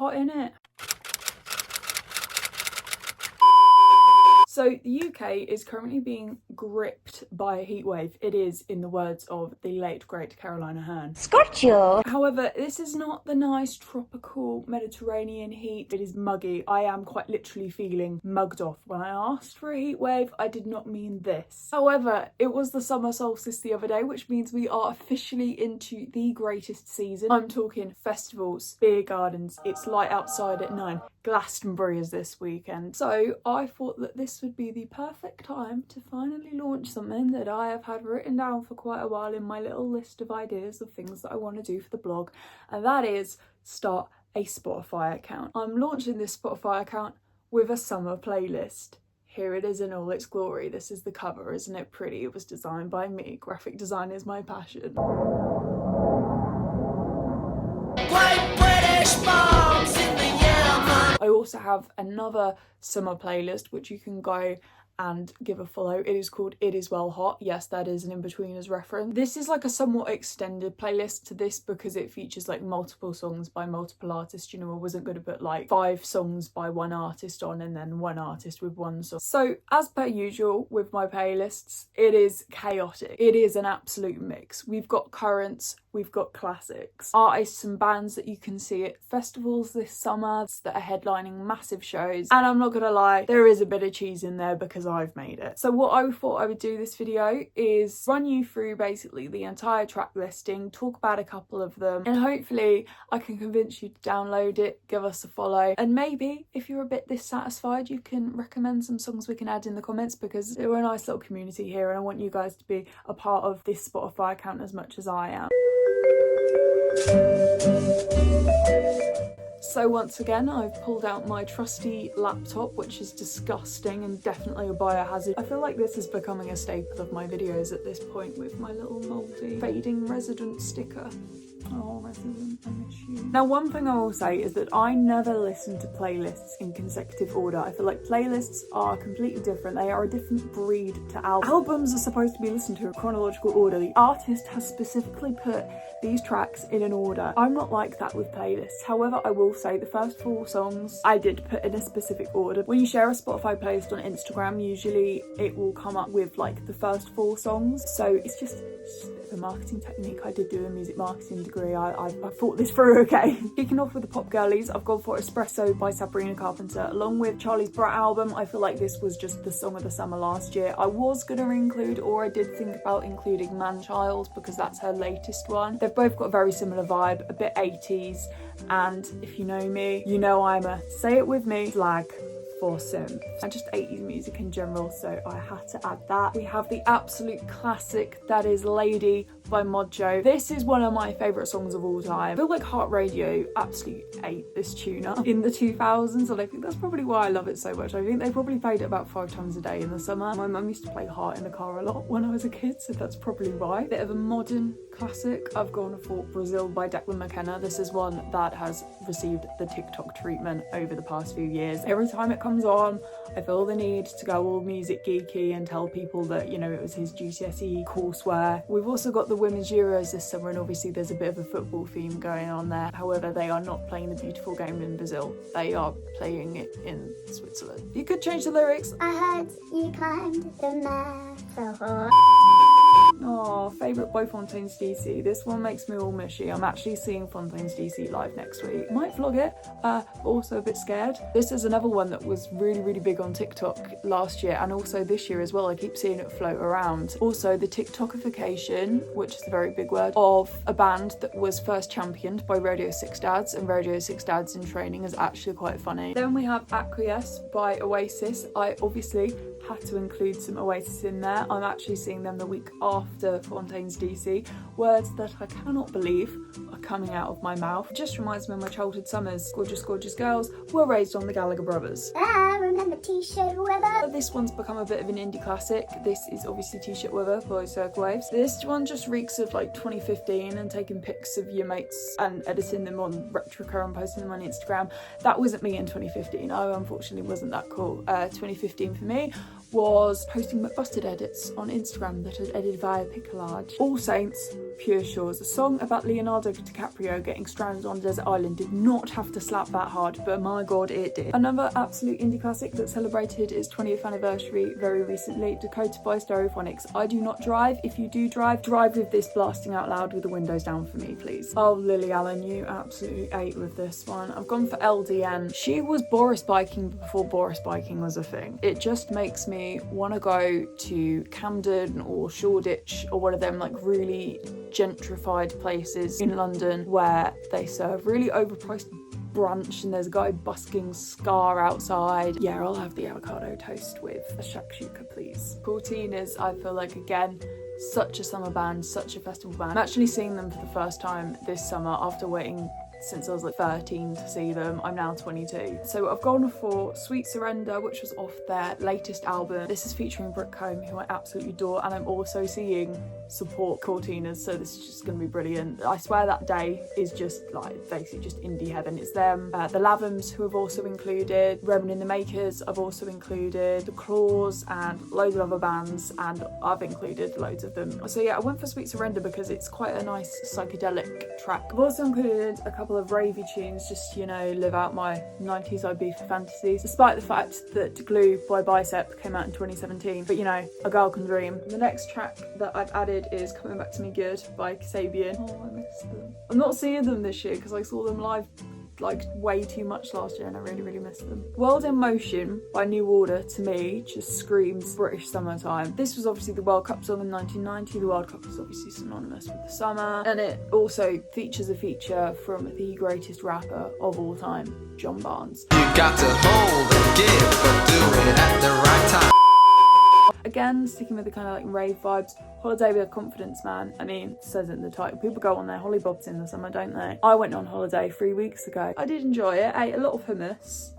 hot, innit? So the UK is currently being gripped by a heatwave. It is, in the words of the late great Caroline Aherne, Scorchio. However, this is not the nice tropical Mediterranean heat. It is muggy. I am quite literally feeling mugged off. When I asked for a heatwave, I did not mean this. However, it was the summer solstice the other day, which means we are officially into the greatest season. I'm talking festivals, beer gardens, it's light outside at 9. Glastonbury is this weekend. So I thought that this would be the perfect time to finally launch something that I have had written down for quite a while in my little list of ideas of things that I want to do for the blog, and that is start a Spotify account. I'm launching this Spotify account with a summer playlist. Here it is in all its glory. This is the cover, isn't it pretty? It was designed by me. Graphic design is my passion. I also have another summer playlist which you can go and give a follow. It is called It Is Well Hot. Yes, that is an in-betweeners reference. This is like a somewhat extended playlist to this because it features like multiple songs by multiple artists. You know, I wasn't going to put like 5 songs by one artist on and then one artist with one song. So as per usual with my playlists, it is chaotic. It is an absolute mix. We've got currents, we've got classics, artists and bands that you can see at festivals this summer that are headlining massive shows. And I'm not gonna lie, there is a bit of cheese in there because I've made it. So what I thought I would do this video is run you through basically the entire track listing, talk about a couple of them, and hopefully I can convince you to download it, give us a follow, and maybe if you're a bit dissatisfied you can recommend some songs we can add in the comments, because we're a nice little community here and I want you guys to be a part of this Spotify account as much as I am. So once again, I've pulled out my trusty laptop, which is disgusting and definitely a biohazard. I feel like this is becoming a staple of my videos at this point with my little mouldy fading resident sticker. Oh, resident, I miss you. Now, one thing I will say is that I never listen to playlists in consecutive order. I feel like playlists are completely different. They are a different breed to albums. Albums are supposed to be listened to in chronological order. The artist has specifically put these tracks in an order. I'm not like that with playlists. However, I will say the first 4 songs I did put in a specific order. When you share a Spotify playlist on Instagram, usually it will come up with like the first 4 songs. So it's just a bit of a marketing technique. I did do a music marketing degree. I thought this through, okay. Kicking off with the pop girlies, I've gone for Espresso by Sabrina Carpenter. Along with Charlie's Brat album, I feel like this was just the song of the summer last year. I was going to include, or I did think about including Manchild because that's her latest one. They've both got a very similar vibe, a bit 80s, and if you know me, you know I'm a, say it with me, flag for synth and just 80s music in general, so I had to add that. We have the absolute classic that is Lady by Modjo. This is one of my favourite songs of all time. I feel like Heart Radio absolutely ate this tune up in the 2000s, and I think that's probably why I love it so much. I think they probably played it about 5 times a day in the summer. My mum used to play Heart in the car a lot when I was a kid, so that's probably why. Bit of a modern classic, I've gone for Brazil by Declan McKenna. This is one that has received the TikTok treatment over the past few years. Every time it comes on, I feel the need to go all music geeky and tell people that, you know, it was his GCSE courseware. We've also got the Women's Euros this summer, and obviously there's a bit of a football theme going on there. However, they are not playing the beautiful game in Brazil. They are playing it in Switzerland. You could change the lyrics. I heard you climbed the Matterhorn. Oh, favourite by Fontaines DC. This one makes me all mushy. I'm actually seeing Fontaines DC live next week. Might vlog it, but also a bit scared. This is another one that was really big on TikTok last year and also this year as well. I keep seeing it float around. Also, the TikTokification, which is a very big word, of a band that was first championed by Radio 6 Dads, and Radio 6 Dads in Training is actually quite funny. Then we have Acquiesce by Oasis. I obviously had to include some Oasis in there. I'm actually seeing them the week after Fontaines DC. Words that I cannot believe are coming out of my mouth. It just reminds me of my childhood summers. Gorgeous girls were raised on the Gallagher Brothers. I remember T-shirt weather. This one's become a bit of an indie classic. This is obviously T-shirt weather by Circle Waves. This one just reeks of like 2015 and taking pics of your mates and editing them on Retroca and posting them on Instagram. That wasn't me in 2015. I unfortunately wasn't that cool. 2015 for me was posting McBusted edits on Instagram that I'd edited via by Piccolage. All Saints, Pure Shores, a song about Leonardo DiCaprio getting stranded on a desert island, did not have to slap that hard, but my god it did. Another absolute indie classic that celebrated its 20th anniversary very recently, Dakota by Stereophonics. I do not drive. If you do drive with this blasting out loud with the windows down for me, please. Oh, Lily Allen, you absolutely ate with this one. I've gone for LDN. She was Boris biking before Boris biking was a thing. It just makes me want to go to Camden or Shoreditch or one of them like really gentrified places in London where they serve really overpriced brunch and there's a guy busking Scar outside. Yeah, I'll have the avocado toast with a shakshuka, please. Cortinas, I feel like, again, such a summer band, such a festival band. I'm actually seeing them for the first time this summer after waiting since I was like 13 to see them. I'm now 22. So I've gone for Sweet Surrender, which was off their latest album. This is featuring Brooke Combe, who I absolutely adore, and I'm also seeing support Cortinas, so this is just gonna be brilliant. I swear that day is just like basically just indie heaven. It's them, the Lavums, who have also included, Roman in the Makers, I've also included The Claws and loads of other bands, and I've included loads of them. So yeah, I went for Sweet Surrender because it's quite a nice psychedelic track. I've also included a couple of ravey tunes, just, you know, live out my 90s Ibiza fantasies, despite the fact that Glue by Bicep came out in 2017, but you know, a girl can dream. The next track that I've added is Coming Back to Me Good by Kasabian. Oh, I miss them. I'm not seeing them this year because I saw them live like way too much last year and I really miss them. World in Motion by New Order, to me, just screams British summertime. This was obviously the World Cup song in 1990. The World Cup is obviously synonymous with the summer, and it also features a feature from the greatest rapper of all time, John Barnes. You got to hold and give, but do it at the right time. Again, sticking with the kind of like rave vibes, Holiday with Confidence Man. I mean, it says it in the title. People go on their hollybobs in the summer, don't they? I went on holiday 3 weeks ago. I did enjoy it. I ate a lot of hummus.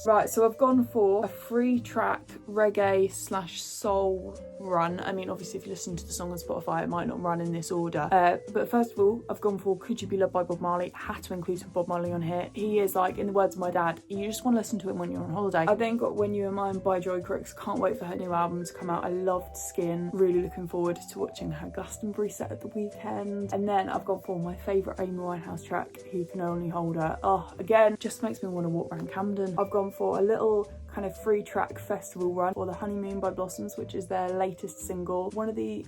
Right, so I've gone for a 3-track reggae/soul run. I mean, obviously if you listen to the song on Spotify it might not run in this order, but first of all I've gone for Could You Be Loved by Bob Marley. Had to include some Bob Marley on here. He is, like, in the words of my dad, you just want to listen to him when you're on holiday. I then got When You Were Mine by Joy Crooks. Can't wait for her new album to come out. I loved Skin. Really looking forward to watching her Glastonbury set at the weekend. And then I've gone for my favourite Amy Winehouse track, He Can Only Hold Her. Oh, again, just makes me want to walk around Camden. I've gone for a little kind of 3-track festival run for The Honeymoon by Blossoms, which is their latest single.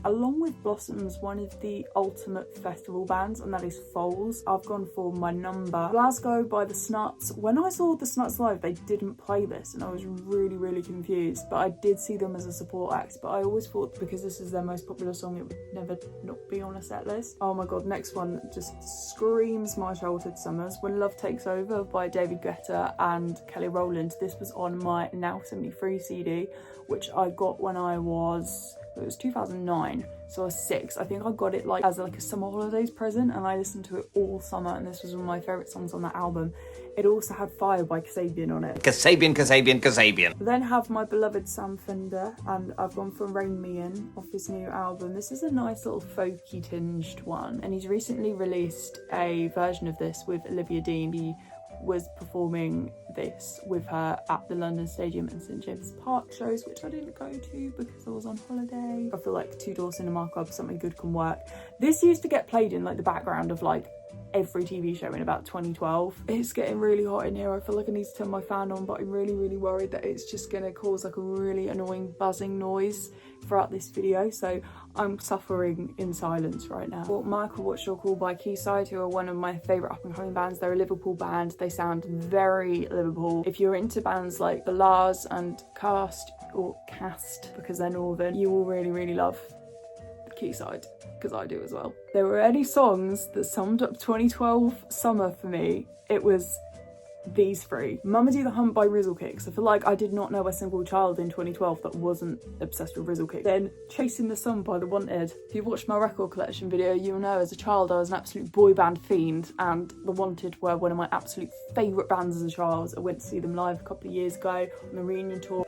Along with Blossoms, one of the ultimate festival bands, and that is Foals. I've gone for My Number. Glasgow by The Snuts. When I saw The Snuts live, they didn't play this and I was really confused, but I did see them as a support act, but I always thought because this is their most popular song it would never not be on a set list. Oh my god, next one just screams my childhood summers. When Love Takes Over by David Guetta and Kelly Rowland. This was on my Now 73 CD, which I got when it was 2009, so I was 6. I think I got it like as like a summer holidays present, and I listened to it all summer, and this was one of my favourite songs on that album. It also had Fire by Kasabian on it. Kasabian. Then have my beloved Sam Fender, and I've gone for Rain Me In off his new album. This is a nice little folky tinged one, and he's recently released a version of this with Olivia Dean. He was performing this with her at the London Stadium and St James Park shows, which I didn't go to because I was on holiday. I feel like Two Door Cinema Club, something good can work. This used to get played in like the background of like every TV show in about 2012. It's getting really hot in here. I feel like I need to turn my fan on, but I'm really worried that it's just gonna cause like a really annoying buzzing noise throughout this video, so I'm suffering in silence right now. Well, Michael What's Your Call by Quayside, who are one of my favourite up and coming bands. They're a Liverpool band. They sound very Liverpool. If you're into bands like The Lars and Cast, because they're northern, you will really love Quayside, because I do as well. There were any songs that summed up 2012 summer for me, it was these 3. Mama Do the Hump by Rizzlekicks. I feel like I did not know a single child in 2012 that wasn't obsessed with Rizzlekicks. Then Chasing the Sun by The Wanted. If you've watched my record collection video, you'll know as a child I was an absolute boy band fiend, and The Wanted were one of my absolute favourite bands as a child. I went to see them live a couple of years ago on the reunion tour.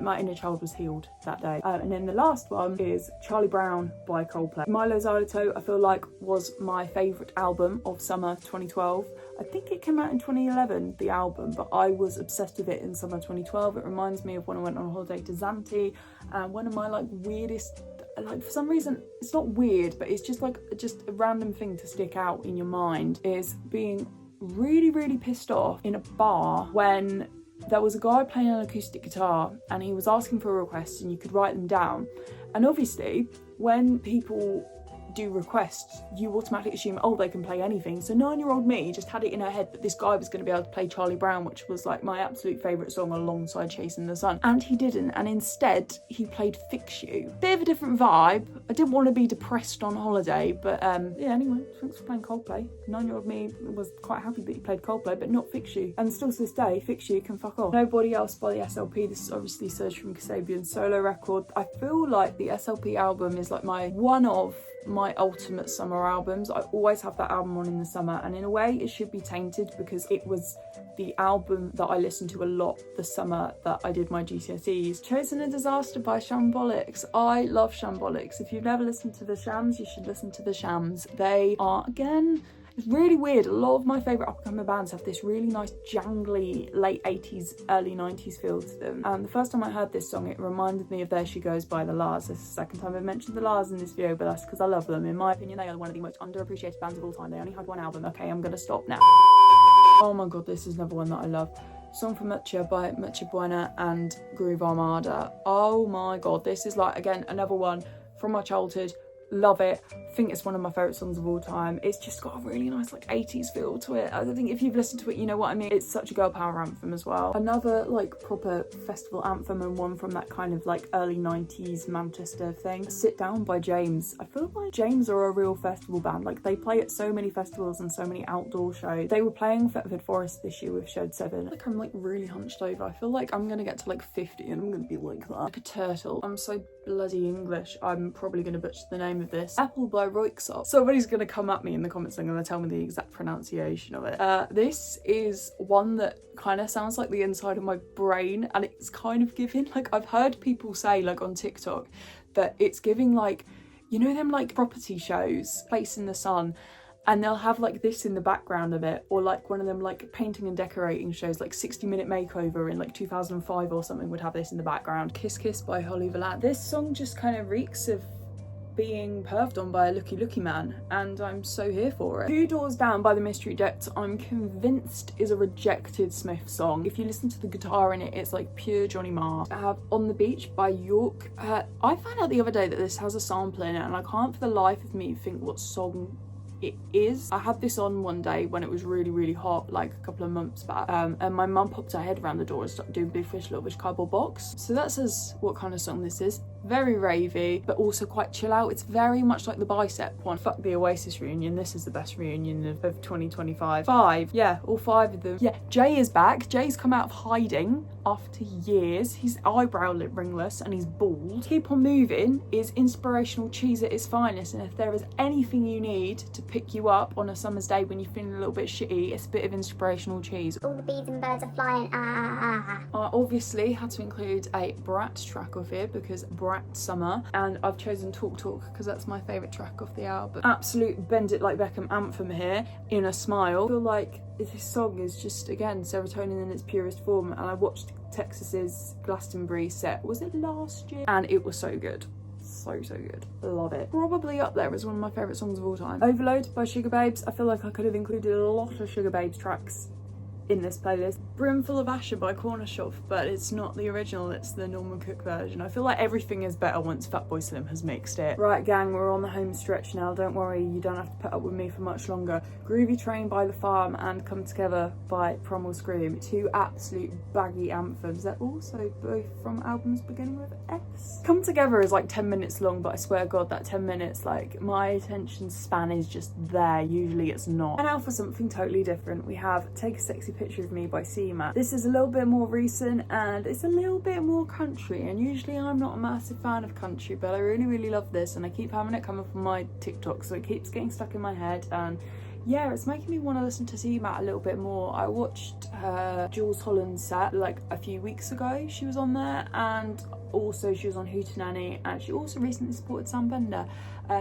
My inner child was healed that day. And then the last one is Charlie Brown by Coldplay. Milo Xyloto, I feel like, was my favourite album of summer 2012. I think it came out in 2011, the album, but I was obsessed with it in summer 2012. It reminds me of when I went on holiday to Zante, and one of my like weirdest, like for some reason it's not weird, but it's just like just a random thing to stick out in your mind, is being really pissed off in a bar when there was a guy playing an acoustic guitar and he was asking for requests and you could write them down. And obviously when people do requests, you automatically assume, oh, they can play anything. So 9-year-old me just had it in her head that this guy was going to be able to play Charlie Brown, which was like my absolute favourite song alongside Chasing the Sun. And he didn't, and instead he played Fix You. Bit of a different vibe. I didn't want to be depressed on holiday, but yeah, anyway, thanks for playing Coldplay. 9-year-old me was quite happy that he played Coldplay, but not Fix You. And still to this day, Fix You can fuck off. Nobody Else by the SLP. This is obviously Serge from Kasabian's solo record. I feel like the SLP album is like one of my ultimate summer albums. I always have that album on in the summer, and in a way it should be tainted because it was the album that I listened to a lot the summer that I did my GCSEs. Chosen a Disaster by Shambolics. I love Shambolics. If you've never listened to the Shams, you should listen to the Shams. They are, again, it's really weird. A lot of my favourite up-and-coming bands have this really nice jangly late 80s, early 90s feel to them. And the first time I heard this song, it reminded me of There She Goes by The Lars. This is the second time I've mentioned The Lars in this video, but that's because I love them. In my opinion, they are one of the most underappreciated bands of all time. They only had one album. Okay, I'm gonna stop now. Oh my god, this is another one that I love. Song for Mucha by Mucha Buena and Groove Armada. Oh my god, this is like, again, another one from my childhood. Love it. I think it's one of my favourite songs of all time. It's just got a really nice like 80s feel to it. I think if you've listened to it, you know what I mean. It's such a girl power anthem as well. Another like proper festival anthem, and one from that kind of like early 90s Manchester thing. Sit Down by James. I feel like James are a real festival band. Like they play at so many festivals and so many outdoor shows. They were playing Thetford Forest this year with Shed 7. Like I'm like really hunched over. I feel like I'm gonna get to like 50 and I'm gonna be like that. Like a turtle. I'm so bloody English. I'm probably gonna butcher the name of this. Apple by Roixop. Somebody's gonna come at me in the comments and gonna tell me the exact pronunciation of it. This is one that kind of sounds like the inside of my brain, and it's kind of giving, like, I've heard people say like on TikTok that it's giving like, you know them like property shows, Place in the Sun, and they'll have like this in the background of it, or like one of them like painting and decorating shows, like 60-minute makeover in like 2005 or something would have this in the background. Kiss Kiss by Holly Valade. This song just kind of reeks of being perved on by a looky man, and I'm so here for it. Two Doors Down by The Mystery Jets, I'm convinced is a rejected Smith song. If you listen to the guitar in it, it's like pure Johnny Marr. I have On the Beach by York. I found out the other day that this has a sample in it, and I can't for the life of me think what song it is. I had this on one day when it was really hot, like a couple of months back, and my mum popped her head around the door and started doing Big Fish Little Fish Cardboard Box. So that says what kind of song this is. Very ravey, but also quite chill out. It's very much like the Bicep one. Fuck the Oasis reunion. This is the best reunion of 2025. 5. Yeah, all 5 of them. Yeah, Jay is back. Jay's come out of hiding after years. He's eyebrow ringless and he's bald. Keep on Moving is inspirational cheese at its finest, and if there is anything you need to pick you up on a summer's day when you're feeling a little bit shitty, it's a bit of inspirational cheese. All the bees and birds are flying. I obviously had to include a Brat track off here because Brat summer, and I've chosen Talk Talk because that's my favourite track off the album. Absolute Bend It Like Beckham anthem here, In a Smile. I feel like this song is just, again, serotonin in its purest form, and I watched Texas's Glastonbury set, was it last year? And it was so good. So good. Love it. Probably up there as one of my favourite songs of all time. Overload by Sugar Babes. I feel like I could have included a lot of Sugar Babes tracks in this playlist. Brimful of Asher by Cornershop, but it's not the original, it's the Norman Cook version. I feel like everything is better once Fatboy Slim has mixed it. Right gang, we're on the home stretch now, don't worry, you don't have to put up with me for much longer. Groovy Train by The Farm and Come Together by Prom Will Scream. 2 absolute baggy anthems. They're also both from albums beginning with S. Come Together is like 10 minutes long, but I swear to God, that 10 minutes, like, my attention span is just there. Usually it's not. And now for something totally different, we have Take a Sexy Picture of Me by CMA. This is a little bit more recent and it's a little bit more country, and usually I'm not a massive fan of country, but I really love this, and I keep having it come up on my TikTok, so it keeps getting stuck in my head, and yeah, it's making me want to listen to CMA a little bit more. I watched her Jules Holland set like a few weeks ago. She was on there, and Also, she was on Hootenanny, and she also recently supported Sam Bender.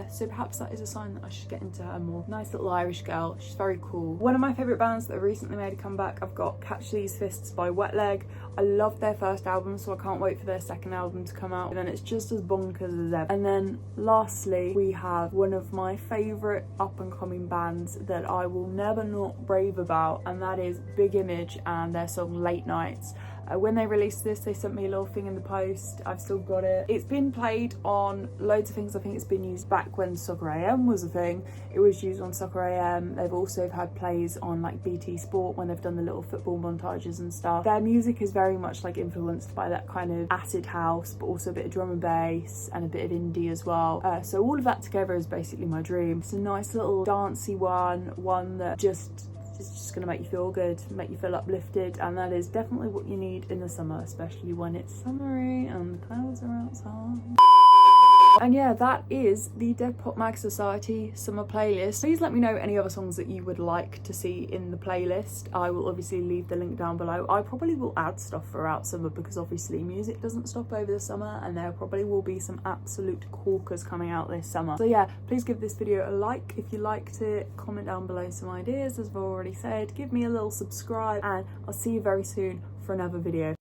So perhaps that is a sign that I should get into her more. Nice little Irish girl. She's very cool. One of my favourite bands that have recently made a comeback, I've got Catch These Fists by Wet Leg. I loved their first album, so I can't wait for their second album to come out. And then it's just as bonkers as ever. And then lastly, we have one of my favourite up and coming bands that I will never not rave about, and that is Big Image and their song Late Nights. When they released this, they sent me a little thing in the post. I've still got it. It's been played on loads of things. I think it's been used back when Soccer AM was a thing. It was used on Soccer AM. They've also had plays on like BT Sport when they've done the little football montages and stuff. Their music is very much like influenced by that kind of acid house, but also a bit of drum and bass and a bit of indie as well. So all of that together is basically my dream. It's a nice little dancey one that it's just gonna make you feel good, make you feel uplifted, and that is definitely what you need in the summer, especially when it's summery and the clouds are outside. And yeah, that is the Dead Pop Mag Society summer playlist. Please let me know any other songs that you would like to see in the playlist. I will obviously leave the link down below. I probably will add stuff throughout summer because obviously music doesn't stop over the summer, and there probably will be some absolute corkers coming out this summer. So yeah, please give this video a like if you liked it. Comment down below some ideas, as I've already said. Give me a little subscribe, and I'll see you very soon for another video.